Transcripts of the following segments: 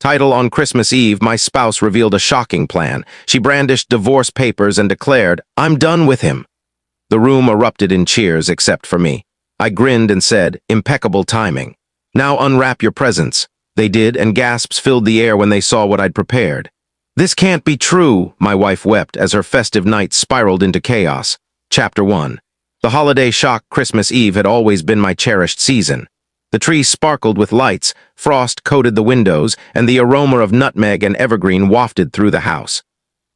Title: On Christmas Eve, my spouse revealed a shocking plan. She brandished divorce papers and declared, "I'm done with him." The room erupted in cheers except for me. I grinned and said, "Impeccable timing. Now unwrap your presents." They did, and gasps filled the air when they saw what I'd prepared. "This can't be true," my wife wept as her festive night spiraled into chaos. Chapter 1. The holiday shock. Christmas Eve had always been my cherished season. The tree sparkled with lights, frost coated the windows, and the aroma of nutmeg and evergreen wafted through the house.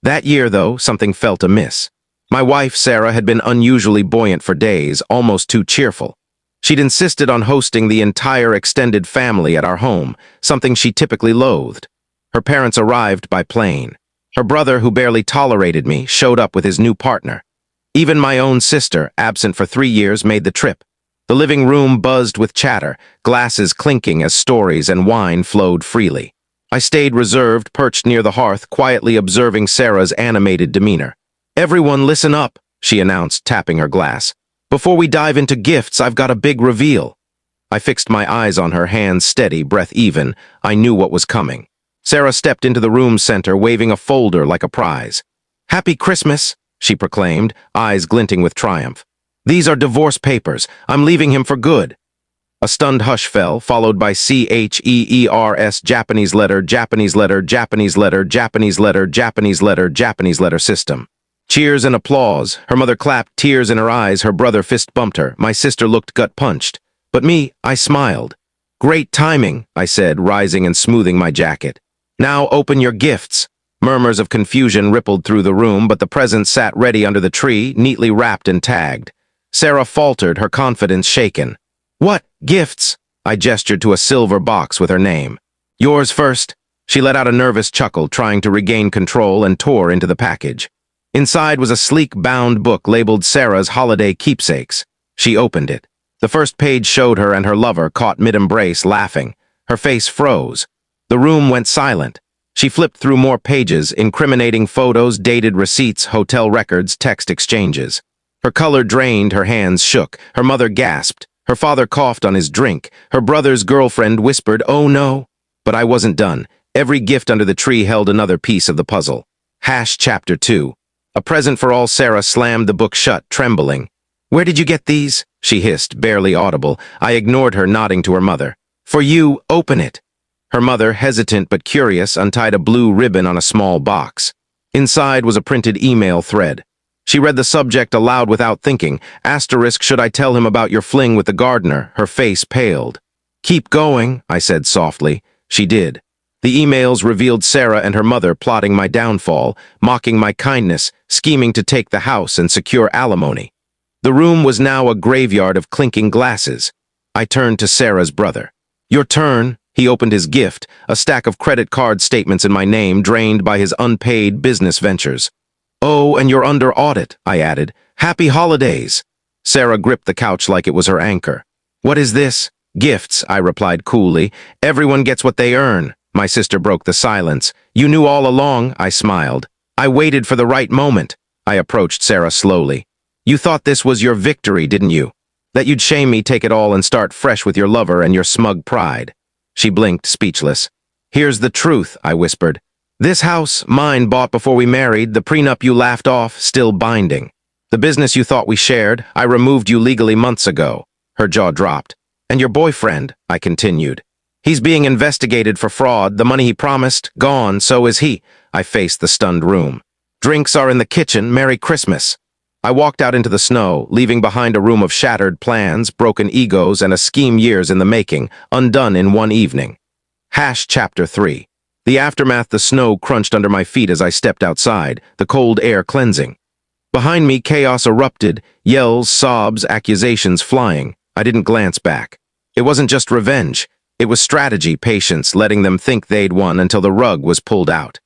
That year, though, something felt amiss. My wife, Sarah, had been unusually buoyant for days, almost too cheerful. She'd insisted on hosting the entire extended family at our home, something she typically loathed. Her parents arrived by plane. Her brother, who barely tolerated me, showed up with his new partner. Even my own sister, absent for 3 years, made the trip. The living room buzzed with chatter, glasses clinking as stories and wine flowed freely. I stayed reserved, perched near the hearth, quietly observing Sarah's animated demeanor. "Everyone listen up," she announced, tapping her glass. "Before we dive into gifts, I've got a big reveal." I fixed my eyes on her, hands steady, breath even. I knew what was coming. Sarah stepped into the room center, waving a folder like a prize. "Happy Christmas," she proclaimed, eyes glinting with triumph. "These are divorce papers. I'm leaving him for good." A stunned hush fell, followed by CHEERS Japanese letter, Japanese letter, Japanese letter, Japanese letter, Japanese letter, Japanese letter system. Cheers and applause. Her mother clapped, tears in her eyes. Her brother fist bumped her. My sister looked gut-punched. But me, I smiled. "Great timing," I said, rising and smoothing my jacket. "Now open your gifts." Murmurs of confusion rippled through the room, but the presents sat ready under the tree, neatly wrapped and tagged. Sarah faltered, her confidence shaken. "What? Gifts?" I gestured to a silver box with her name. "Yours first." She let out a nervous chuckle, trying to regain control, and tore into the package. Inside was a sleek bound book labeled Sarah's Holiday Keepsakes. She opened it. The first page showed her and her lover caught mid-embrace, laughing. Her face froze. The room went silent. She flipped through more pages, incriminating photos, dated receipts, hotel records, text exchanges. Her color drained, her hands shook. Her mother gasped. Her father coughed on his drink. Her brother's girlfriend whispered, "Oh no." But I wasn't done. Every gift under the tree held another piece of the puzzle. Chapter 2. A present for all. Sarah slammed the book shut, trembling. "Where did you get these?" she hissed, barely audible. I ignored her, nodding to her mother. "For you, open it." Her mother, hesitant but curious, untied a blue ribbon on a small box. Inside was a printed email thread. She read the subject aloud without thinking. "Asterisk, should I tell him about your fling with the gardener?" Her face paled. "Keep going," I said softly. She did. The emails revealed Sarah and her mother plotting my downfall, mocking my kindness, scheming to take the house and secure alimony. The room was now a graveyard of clinking glasses. I turned to Sarah's brother. "Your turn." He opened his gift, a stack of credit card statements in my name, drained by his unpaid business ventures. "Oh, and you're under audit," I added. "Happy holidays." Sarah gripped the couch like it was her anchor. "What is this?" "Gifts," I replied coolly. "Everyone gets what they earn." My sister broke the silence. "You knew all along," I smiled. "I waited for the right moment." I approached Sarah slowly. "You thought this was your victory, didn't you? That you'd shame me, take it all, and start fresh with your lover and your smug pride." She blinked, speechless. "Here's the truth," I whispered. "This house, mine, bought before we married, the prenup you laughed off, still binding. The business you thought we shared, I removed you legally months ago." Her jaw dropped. "And your boyfriend," I continued. "He's being investigated for fraud. The money he promised, gone, so is he." I faced the stunned room. "Drinks are in the kitchen. Merry Christmas." I walked out into the snow, leaving behind a room of shattered plans, broken egos, and a scheme years in the making, undone in one evening. Chapter 3. The aftermath. The snow crunched under my feet as I stepped outside, the cold air cleansing. Behind me, chaos erupted, yells, sobs, accusations flying. I didn't glance back. It wasn't just revenge. It was strategy, patience, letting them think they'd won until the rug was pulled out.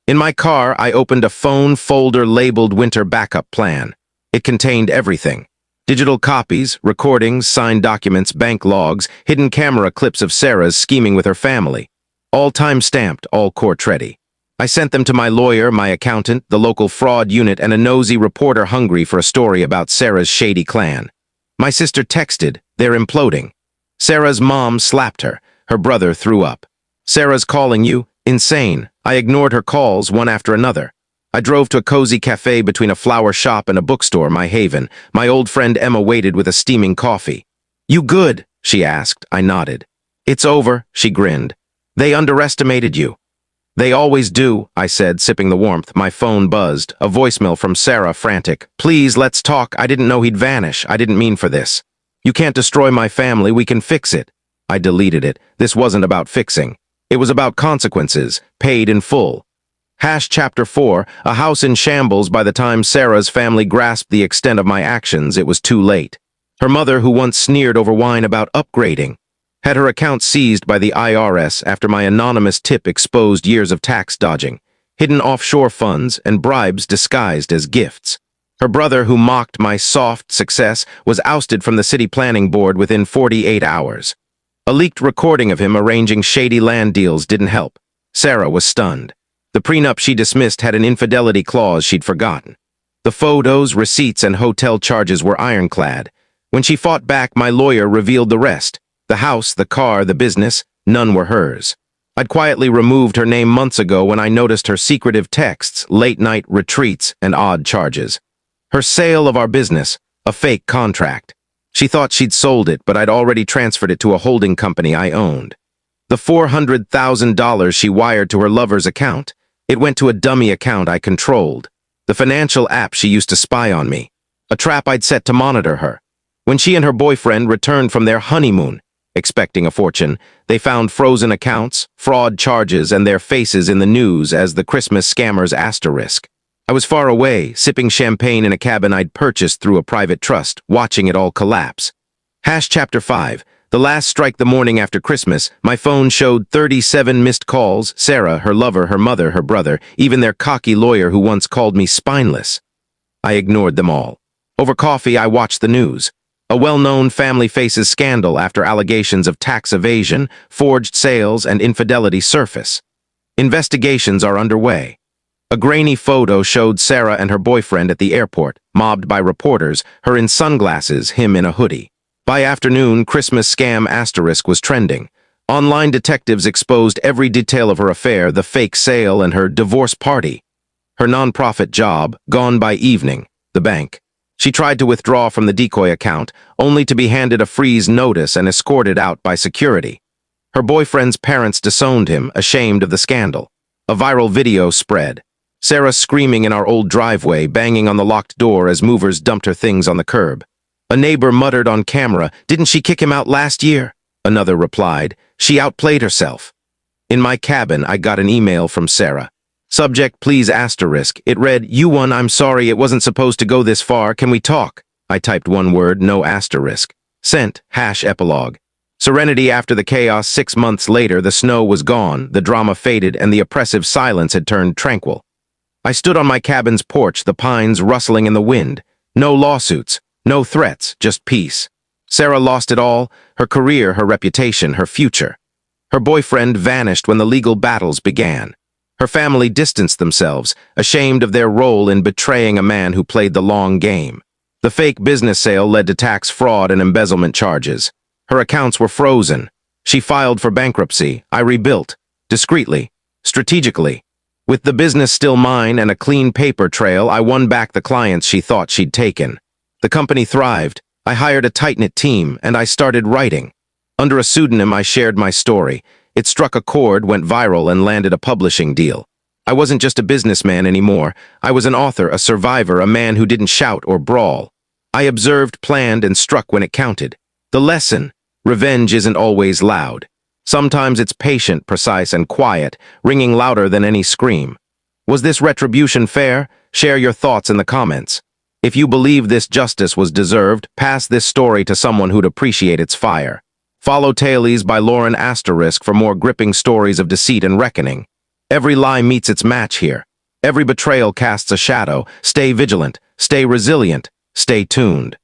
In my car, I opened a phone folder labeled Winter Backup Plan. It contained everything. Digital copies, recordings, signed documents, bank logs, hidden camera clips of Sarah's scheming with her family. All time-stamped, all court-ready. I sent them to my lawyer, my accountant, the local fraud unit, and a nosy reporter hungry for a story about Sarah's shady clan. My sister texted, "They're imploding." Sarah's mom slapped her. Her brother threw up. Sarah's calling you? Insane. I ignored her calls one after another. I drove to a cozy cafe between a flower shop and a bookstore, my haven. My old friend Emma waited with a steaming coffee. You good? She asked. I nodded. It's over, she grinned. They underestimated you. They always do, I said, sipping the warmth. My phone buzzed. A voicemail from Sarah, frantic. Please, let's talk. I didn't know he'd vanish. I didn't mean for this. You can't destroy my family. We can fix it. I deleted it. This wasn't about fixing. It was about consequences, paid in full. Chapter 4, a house in shambles. By the time Sarah's family grasped the extent of my actions, it was too late. Her mother, who once sneered over wine about upgrading, had her account seized by the IRS after my anonymous tip exposed years of tax dodging, hidden offshore funds, and bribes disguised as gifts. Her brother, who mocked my soft success, was ousted from the city planning board within 48 hours. A leaked recording of him arranging shady land deals didn't help. Sarah was stunned. The prenup she dismissed had an infidelity clause she'd forgotten. The photos, receipts, and hotel charges were ironclad. When she fought back, my lawyer revealed the rest. The house, the car, the business, none were hers. I'd quietly removed her name months ago when I noticed her secretive texts, late-night retreats, and odd charges. Her sale of our business, a fake contract. She thought she'd sold it, but I'd already transferred it to a holding company I owned. The $400,000 she wired to her lover's account, it went to a dummy account I controlled. The financial app she used to spy on me. A trap I'd set to monitor her. When she and her boyfriend returned from their honeymoon, expecting a fortune, they found frozen accounts, fraud charges, and their faces in the news as the Christmas scammers asterisk. I was far away, sipping champagne in a cabin I'd purchased through a private trust, watching it all collapse. Chapter 5. The last strike the morning after Christmas, my phone showed 37 missed calls, Sarah, her lover, her mother, her brother, even their cocky lawyer who once called me spineless. I ignored them all. Over coffee, I watched the news. A well-known family faces scandal after allegations of tax evasion, forged sales, and infidelity surface. Investigations are underway. A grainy photo showed Sarah and her boyfriend at the airport, mobbed by reporters, her in sunglasses, him in a hoodie. By afternoon, Christmas scam asterisk was trending. Online detectives exposed every detail of her affair, the fake sale, and her divorce party. Her nonprofit job, gone by evening, the bank. She tried to withdraw from the decoy account, only to be handed a freeze notice and escorted out by security. Her boyfriend's parents disowned him, ashamed of the scandal. A viral video spread. Sarah screaming in our old driveway, banging on the locked door as movers dumped her things on the curb. A neighbor muttered on camera, "Didn't she kick him out last year?" Another replied, "She outplayed herself." In my cabin, I got an email from Sarah. Subject, please asterisk. It read, "You won, I'm sorry, it wasn't supposed to go this far, can we talk?" I typed one word, no asterisk. Sent, #epilogue. Serenity after the chaos. 6 months later, the snow was gone, the drama faded, and the oppressive silence had turned tranquil. I stood on my cabin's porch, the pines rustling in the wind. No lawsuits, no threats, just peace. Sarah lost it all, her career, her reputation, her future. Her boyfriend vanished when the legal battles began. Her family distanced themselves, ashamed of their role in betraying a man who played the long game. The fake business sale led to tax fraud and embezzlement charges. Her accounts were frozen. She filed for bankruptcy. I rebuilt, discreetly, strategically. With the business still mine and a clean paper trail, I won back the clients she thought she'd taken. The company thrived. I hired a tight-knit team, and I started writing. Under a pseudonym, I shared my story. It struck a chord, went viral, and landed a publishing deal. I wasn't just a businessman anymore. I was an author, a survivor, a man who didn't shout or brawl. I observed, planned, and struck when it counted. The lesson: revenge isn't always loud. Sometimes it's patient, precise, and quiet, ringing louder than any scream. Was this retribution fair? Share your thoughts in the comments. If you believe this justice was deserved, pass this story to someone who'd appreciate its fire. Follow Tailies by Lauren Asterisk for more gripping stories of deceit and reckoning. Every lie meets its match here. Every betrayal casts a shadow. Stay vigilant, stay resilient, stay tuned.